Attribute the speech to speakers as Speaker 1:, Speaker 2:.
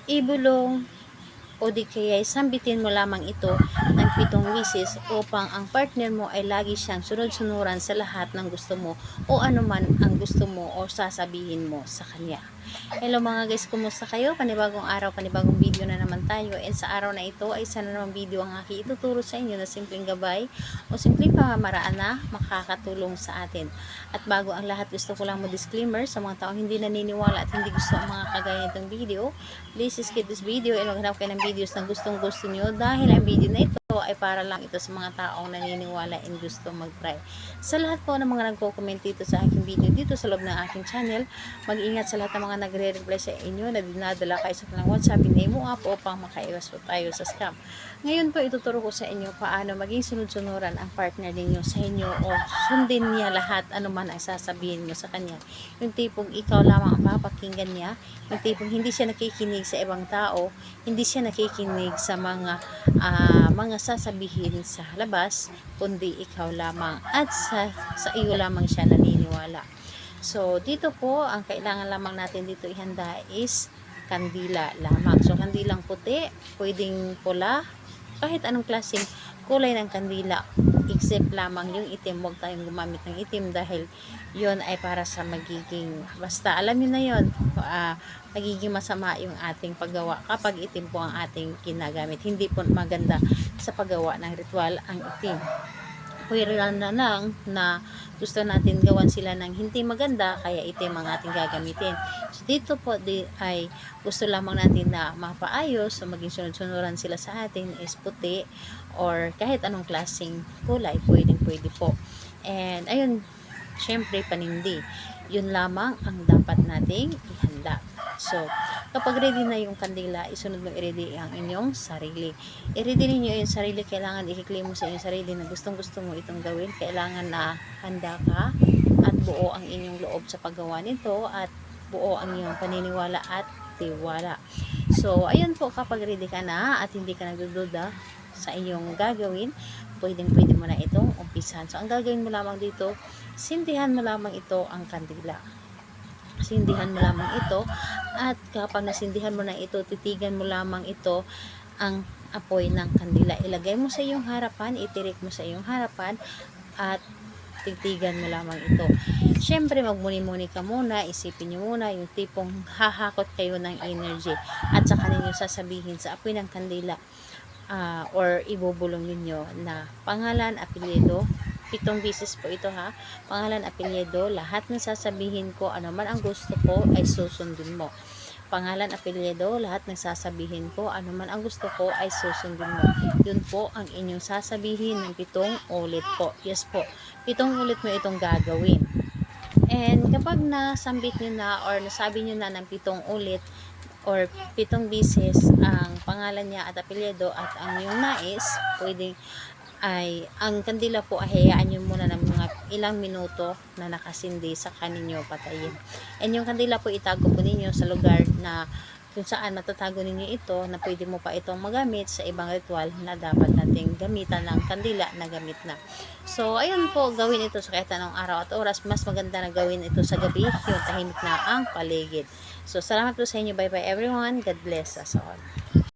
Speaker 1: ibulong o di kaya sambitin mo lamang ito ng 7 beses upang ang partner mo ay lagi siyang sunod-sunuran sa lahat ng gusto mo o anuman ang gusto mo o sasabihin mo sa kanya. Hello mga guys, kumusta kayo? Panibagong araw, panibagong video na naman tayo. And sa araw na ito ay isa na naman video ang aking ituturo sa inyo na simpleng gabay o simpleng pamamaraan na makakatulong sa atin. At bago ang lahat, gusto ko lang mo-disclaimer sa mga taong hindi naniniwala at hindi gusto ang mga kagaya nitong video. Please skip this video and maghanap kayo ng videos na gustong gusto nyo dahil ang video na ito ay para lang ito sa mga taong naniniwala and gusto mag-try. Sa lahat po ng mga nagko-comment dito sa aking video dito sa loob ng aking channel, mag-ingat sa lahat ng mga nagre-reply sa inyo na dinadala kayo sa kanilang WhatsApp, name mo up upang makaiwas po tayo sa scam. Ngayon po ituturo ko sa inyo paano maging sunod-sunuran ang partner ninyo sa inyo o sundin niya lahat anuman ang sasabihin mo sa kanya. Yung tipong ikaw lamang ang papakinggan niya, yung tipong hindi siya nakikinig sa ibang tao, hindi siya nakikinig sa mga sasabihin sa labas, kundi ikaw lamang at sa iyo lamang siya naniniwala. So, dito po, ang kailangan lamang natin dito ihanda is kandila lamang. So, kandilang puti, pwedeng pula, kahit anong klaseng kulay ng kandila, except lamang yung itim. Huwag tayong gumamit ng itim dahil yon ay para sa magiging, basta alam niyo na yon, magiging masama yung ating paggawa kapag itim po ang ating ginagamit. Hindi po maganda sa paggawa ng ritual ang itim. Pwede na lang na gusto natin gawan sila ng hindi maganda, kaya itim ang ating gagamitin. So, dito po ay gusto lamang natin na mapaayos, so maging sunod-sunuran sila sa atin is puti or kahit anong klaseng kulay, pwede po. And ayun, syempre panindi. Yun lamang ang dapat nating ihanda. So, kapag ready na yung kandila, isunod mo i-ready ang inyong sarili. I-ready ninyo yung sarili, kailangan i-claim mo sa inyong sarili na gustong-gusto mo itong gawin. Kailangan na handa ka at buo ang inyong loob sa paggawa nito at buo ang iyong paniniwala at tiwala. So, ayun po, kapag ready ka na at hindi ka nagdududa sa iyong gagawin, pwedeng-pwede mo na itong umpisan. So, ang gagawin mo lamang dito, sindihan mo lamang ito ang kandila. Sindihan mo lamang ito at kapag nasindihan mo na ito, titigan mo lamang ito ang apoy ng kandila. Ilagay mo sa iyong harapan, itirik mo sa iyong harapan at titigan mo lamang ito. Syempre magmuni-muni ka muna, isipin nyo muna yung tipong hahakot kayo ng energy at saka ninyo sasabihin sa apoy ng kandila or ibubulong ninyo na pangalan, apelyido. 7 beses po ito ha. Pangalan, apelyido, lahat ng sasabihin ko, ano man ang gusto ko ay susundin mo. Pangalan, apelyido, lahat ng sasabihin ko, ano man ang gusto ko ay susundin mo. Yun po ang inyong sasabihin ng 7 ulit po. Yes po, 7 ulit mo itong gagawin. And kapag nasambit nyo na or nasabi nyo na ng 7 ulit or 7 beses ang pangalan niya at apelyido at ang iyong nais, pwedeng ay ang kandila po ay hayaan nyo muna ng mga ilang minuto na nakasindi sa kaninyo patayin. And yung kandila po itago po ninyo sa lugar na kung saan matatago ninyo ito na pwede mo pa itong magamit sa ibang ritual na dapat nating gamitan ng kandila na gamit na. So ayun po, gawin ito sa kahit anong araw at oras. Mas maganda na gawin ito sa gabi, yung tahimik na ang paligid. So salamat po sa inyo. Bye bye everyone. God bless us all.